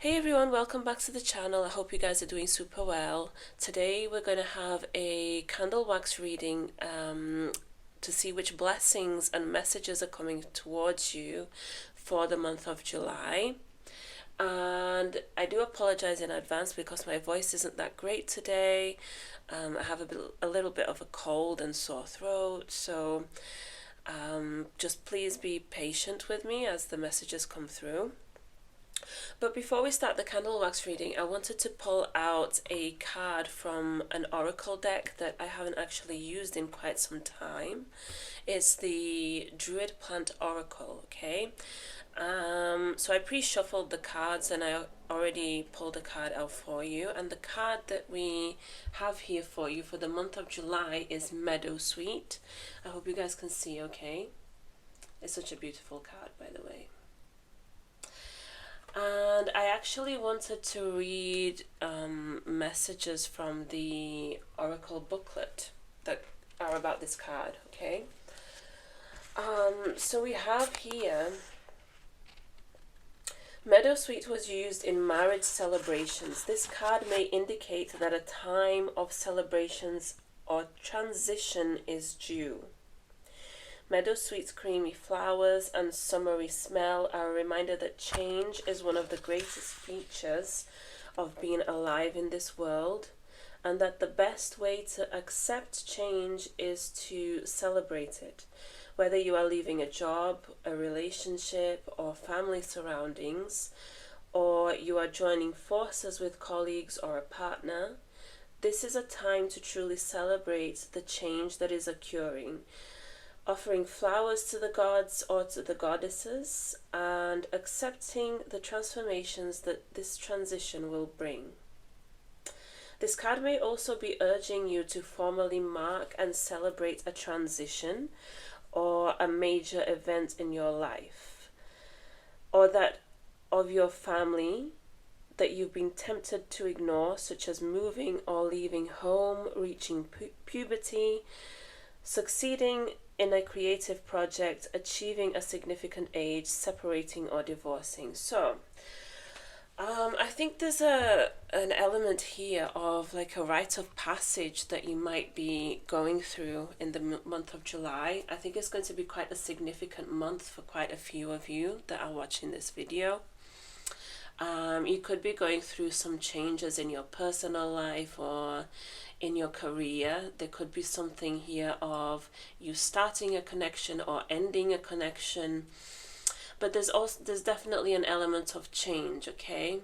Hey everyone, welcome back to the channel. I hope you guys are doing super well. Today we're going to have a candle wax reading to see which blessings and messages are coming towards you for the month of July. And I do apologize in advance because my voice isn't that great today. I have a little bit of a cold and sore throat, so just please be patient with me as the messages come through. But before we start the candle wax reading, I wanted to pull out a card from an oracle deck that I haven't actually used in quite some time. It's the Druid Plant Oracle, okay? So I pre-shuffled the cards and I already pulled a card out for you. And the card that we have here for you for the month of July is Meadowsweet. I hope you guys can see okay. It's such a beautiful card, by the way. And I actually wanted to read messages from the Oracle booklet that are about this card, okay? So we have here, Meadowsweet was used in marriage celebrations. This card may indicate that a time of celebrations or transition is due. Meadowsweet's creamy flowers and summery smell are a reminder that change is one of the greatest features of being alive in this world, and that the best way to accept change is to celebrate it. Whether you are leaving a job, a relationship, or family surroundings, or you are joining forces with colleagues or a partner, this is a time to truly celebrate the change that is occurring, offering flowers to the gods or to the goddesses, and accepting the transformations that this transition will bring. This card may also be urging you to formally mark and celebrate a transition or a major event in your life, or that of your family that you've been tempted to ignore, such as moving or leaving home, reaching puberty, succeeding in a creative project, achieving a significant age, separating or divorcing. So I think there's an element here of like a rite of passage that you might be going through in the month of July. I think it's going to be quite a significant month for quite a few of you that are watching this video. You could be going through some changes in your personal life or in your career. There could be something here of you starting a connection or ending a connection, but there's definitely an element of change, okay?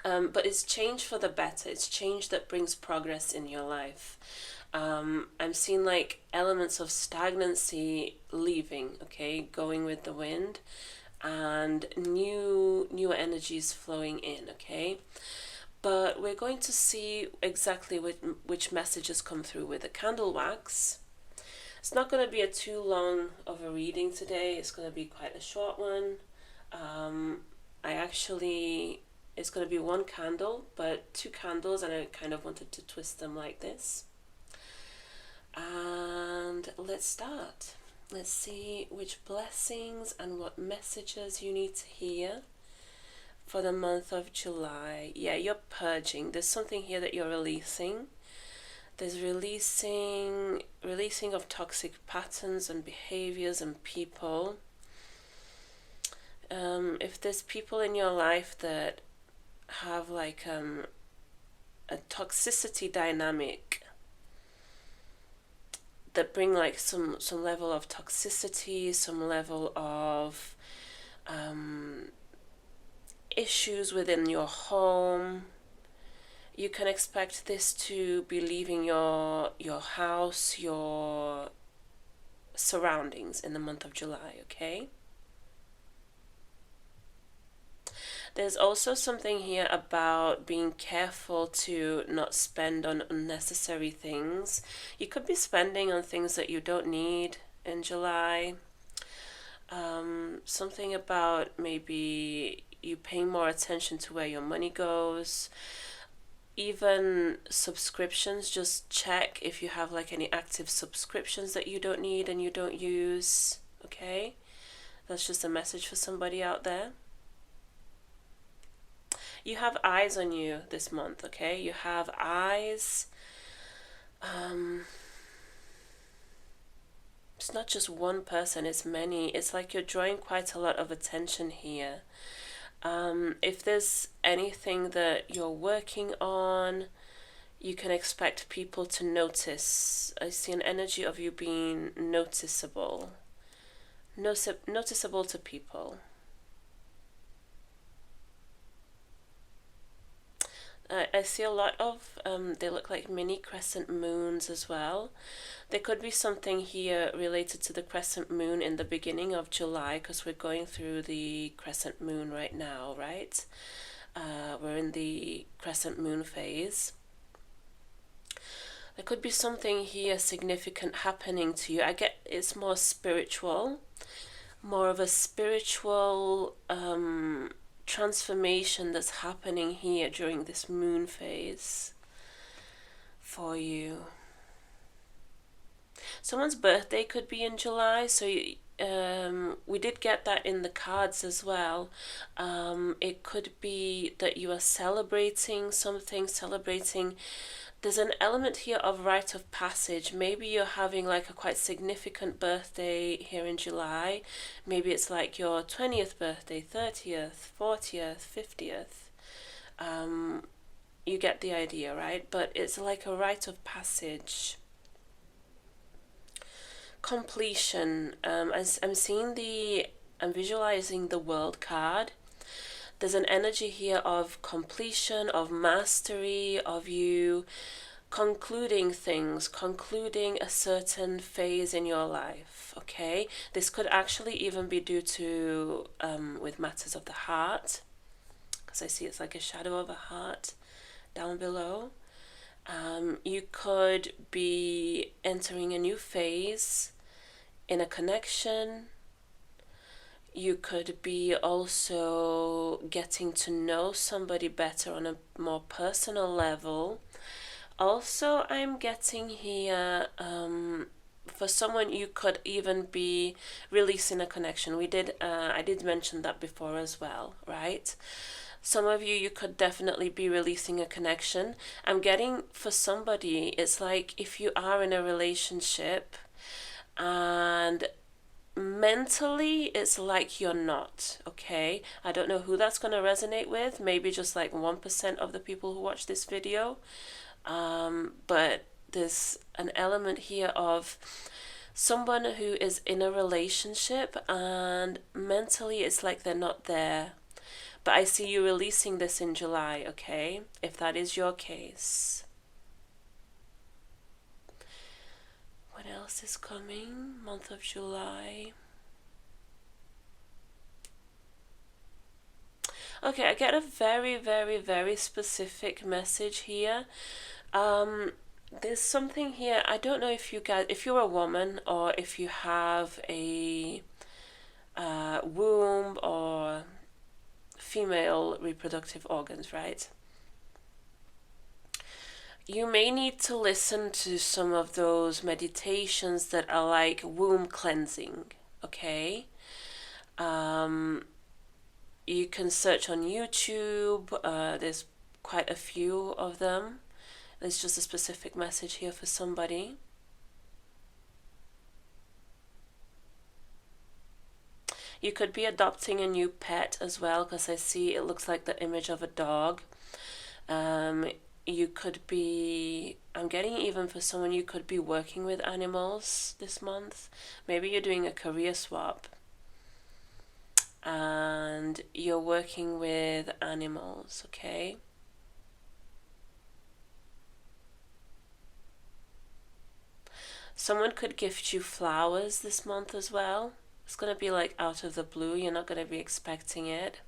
But it's change for the better. It's change that brings progress in your life. I'm seeing like elements of stagnancy leaving, okay, going with the wind, and new energies flowing in, okay? But we're going to see exactly which messages come through with the candle wax. It's not going to be a too long of a reading today. It's going to be quite a short one. It's going to be one candle, but two candles, and I kind of wanted to twist them like this. And let's start. Let's see which blessings and what messages you need to hear for the month of July. Yeah, you're purging. There's something here that you're releasing. There's releasing of toxic patterns and behaviors and people. If there's people in your life that have like a toxicity dynamic, that bring like some level of toxicity, some level of issues within your home, you can expect this to be leaving your house, your surroundings in the month of July, okay? There's also something here about being careful to not spend on unnecessary things. You could be spending on things that you don't need in July. Something about maybe you paying more attention to where your money goes. Even subscriptions, just check if you have like any active subscriptions that you don't need and you don't use, okay? That's just a message for somebody out there. You have eyes on you this month, okay? You have eyes. It's not just one person, it's many. It's like you're drawing quite a lot of attention here. If there's anything that you're working on, you can expect people to notice. I see an energy of you being noticeable. Noticeable to people. I see a lot of, they look like mini crescent moons as well. There could be something here related to the crescent moon in the beginning of July, because we're going through the crescent moon right now, right? We're in the crescent moon phase. There could be something here significant happening to you. I get it's more spiritual, more of a spiritual transformation that's happening here during this moon phase for you. Someone's birthday could be in July, so we did get that in the cards as well. It could be that you are celebrating something, there's an element here of rite of passage. Maybe you're having like a quite significant birthday here in July. Maybe it's like your 20th birthday, 30th, 40th, 50th. You get the idea, right? But it's like a rite of passage. Completion. I'm visualizing the World card. There's an energy here of completion, of mastery, of you concluding things, concluding a certain phase in your life, okay? This could actually even be due to, with matters of the heart, because I see it's like a shadow of a heart down below. You could be entering a new phase in a connection. You could be also getting to know somebody better on a more personal level. Also, I'm getting here, for someone, you could even be releasing a connection. I did mention that before as well, right? Some of you could definitely be releasing a connection. I'm getting for somebody, it's like if you are in a relationship and mentally it's like you're not, okay? I don't know who that's going to resonate with. Maybe just like 1% of the people who watch this video. But there's an element here of someone who is in a relationship and mentally it's like they're not there. But I see you releasing this in July, okay? If that is your case. What else is coming? Month of July. Okay, I get a very, very, very specific message here. There's something here. I don't know if you guys, if you're a woman or if you have a womb or female reproductive organs, right? You may need to listen to some of those meditations that are like womb cleansing, okay? You can search on YouTube. There's quite a few of them. There's just a specific message here for somebody. You could be adopting a new pet as well, because I see it looks like the image of a dog. You could be, I'm getting even for someone, you could be working with animals this month. Maybe you're doing a career swap and you're working with animals, okay? Someone could gift you flowers this month as well. It's going to be like out of the blue. You're not going to be expecting it.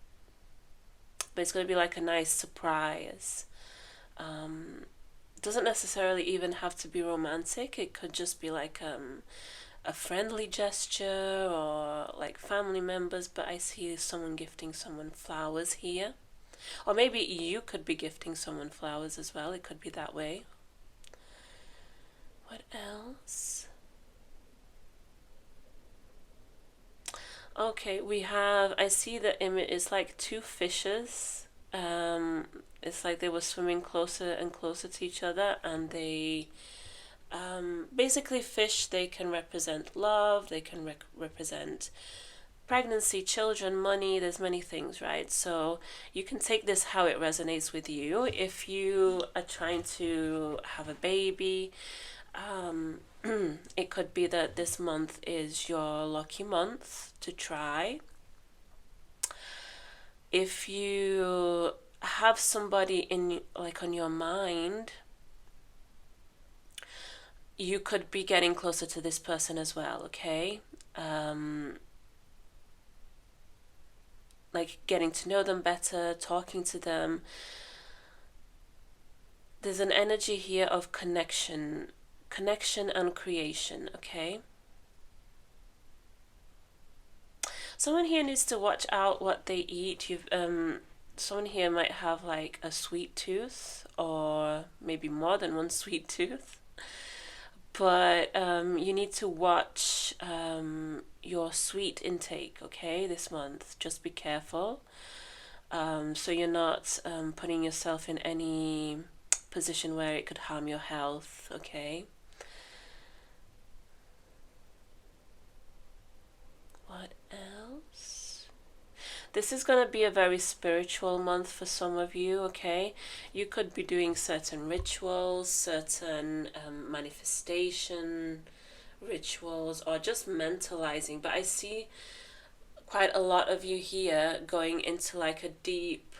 But it's going to be like a nice surprise. Doesn't necessarily even have to be romantic. It could just be like a friendly gesture or like family members. But I see someone gifting someone flowers here. Or maybe you could be gifting someone flowers as well. It could be that way. What else? Okay, we have, I see the image is like two fishes. It's like they were swimming closer and closer to each other, and they basically, fish, they can represent love, they can represent pregnancy, children, money. There's many things, right? So you can take this how it resonates with you. If you are trying to have a baby, it could be that this month is your lucky month to try. If you have somebody in, like, on your mind, you could be getting closer to this person as well, okay? Like getting to know them better, talking to them. There's an energy here of connection and creation, okay? Someone here needs to watch out what they eat. Someone here might have like a sweet tooth, or maybe more than one sweet tooth. But you need to watch your sweet intake, okay, this month. Just be careful, so you're not putting yourself in any position where it could harm your health, okay? What else? This is going to be a very spiritual month for some of you, okay? You could be doing certain rituals, certain manifestation rituals, or just mentalizing. But I see quite a lot of you here going into like a deep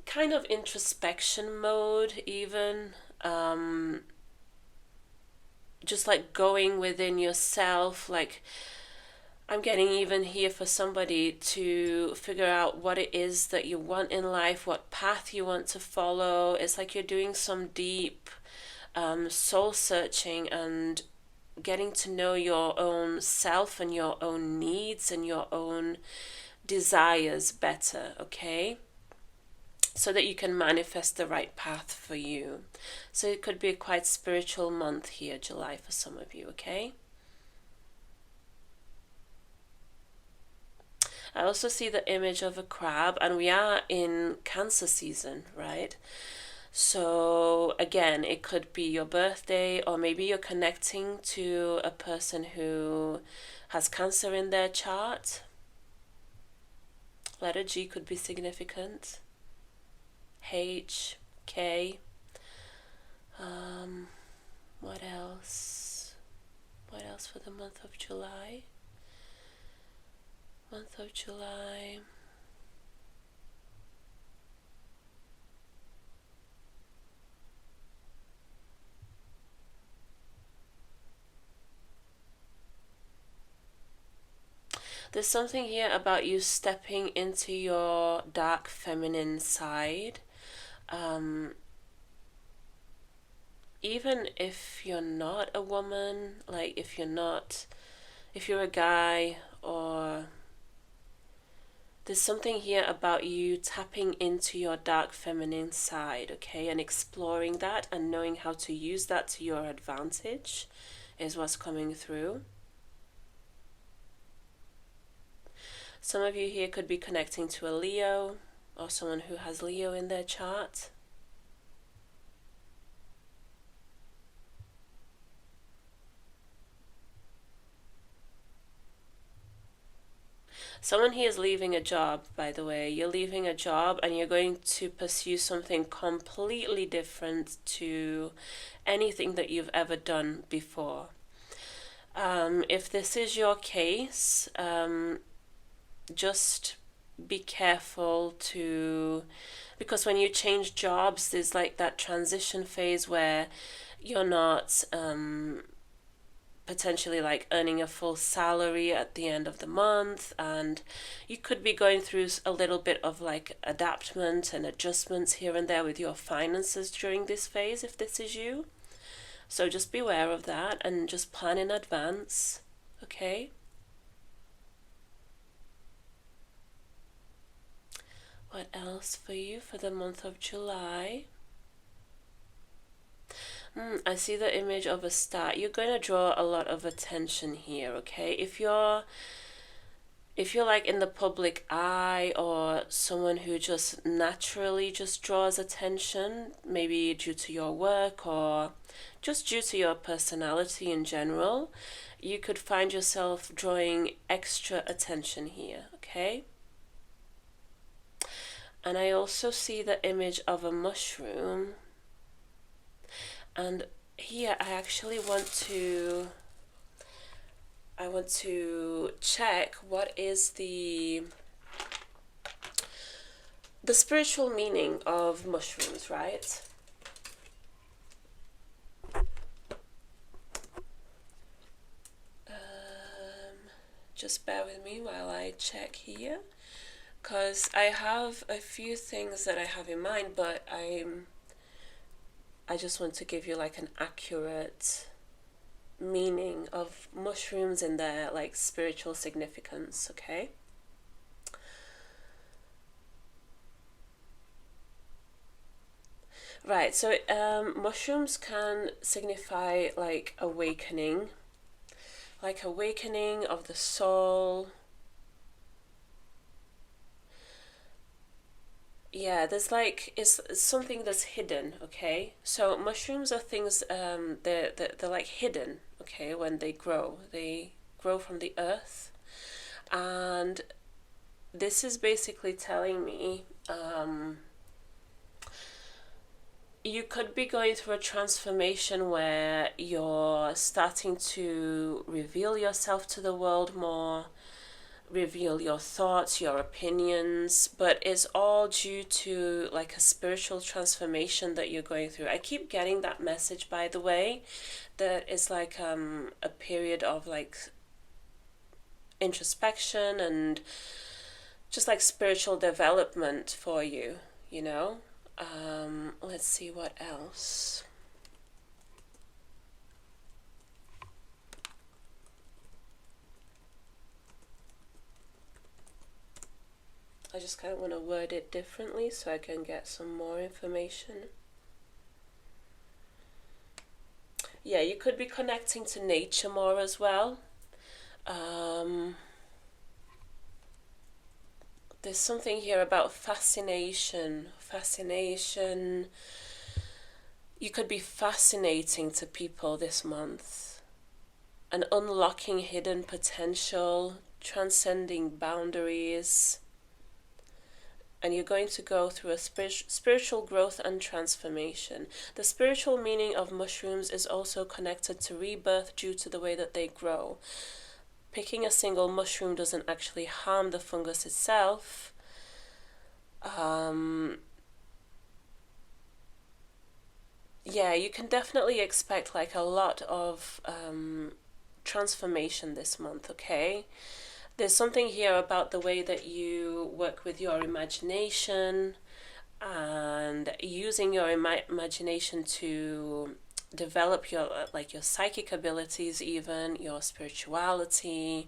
kind of introspection mode, even. Just like going within yourself, like I'm getting even here for somebody to figure out what it is that you want in life, what path you want to follow. It's like you're doing some deep soul searching and getting to know your own self and your own needs and your own desires better, okay? So that you can manifest the right path for you. So it could be a quite spiritual month here, July, for some of you, okay? I also see the image of a crab, and we are in Cancer season, right? So again, it could be your birthday, or maybe you're connecting to a person who has Cancer in their chart. Letter G could be significant. H, K. What else? What else for the month of July? Month of July. There's something here about you stepping into your dark feminine side. Even if you're not a woman, like if you're a guy, or there's something here about you tapping into your dark feminine side, okay, and exploring that and knowing how to use that to your advantage is what's coming through. Some of you here could be connecting to a Leo, or someone who has Leo in their chart. Someone here is leaving a job, by the way. You're leaving a job and you're going to pursue something completely different to anything that you've ever done before. If this is your case, just be careful because when you change jobs, there's like that transition phase where you're not potentially like earning a full salary at the end of the month, and you could be going through a little bit of like adaptment and adjustments here and there with your finances during this phase if this is you. So just be aware of that and just plan in advance, okay? What else for you for the month of July? I see the image of a star. You're going to draw a lot of attention here, okay? If you're if you're like in the public eye or someone who just naturally just draws attention, maybe due to your work or just due to your personality in general, you could find yourself drawing extra attention here, okay? And I also see the image of a mushroom. And here I actually want to check what is the spiritual meaning of mushrooms, right? Just bear with me while I check here, because I have a few things that I have in mind, but I just want to give you like an accurate meaning of mushrooms and their like spiritual significance, okay? Right, so mushrooms can signify like awakening of the soul. Yeah, there's like it's something that's hidden, okay? So mushrooms are things they're like hidden, okay, when they grow. They grow from the earth. And this is basically telling me you could be going through a transformation where you're starting to reveal yourself to the world more, reveal your thoughts, your opinions, but it's all due to like a spiritual transformation that you're going through. I keep getting that message, by the way, that it's like a period of like introspection and just like spiritual development for you, you know? Let's see what else. I just kind of want to word it differently so I can get some more information. Yeah, you could be connecting to nature more as well. There's something here about fascination. You could be fascinating to people this month and unlocking hidden potential, transcending boundaries. And you're going to go through a spiritual growth and transformation. The spiritual meaning of mushrooms is also connected to rebirth due to the way that they grow. Picking a single mushroom doesn't actually harm the fungus itself. Yeah, you can definitely expect like a lot of transformation this month, okay? There's something here about the way that you work with your imagination and using your imagination to develop your like your psychic abilities, even your spirituality.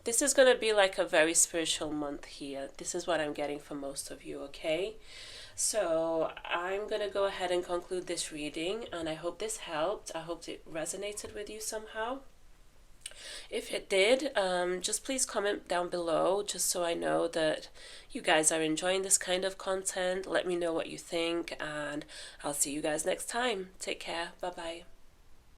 This is going to be like a very spiritual month here. This is what I'm getting for most of you, okay? So I'm going to go ahead and conclude this reading, and I hope this helped. I hope it resonated with you somehow. If it did, just please comment down below just so I know that you guys are enjoying this kind of content. Let me know what you think, and I'll see you guys next time. Take care. Bye-bye.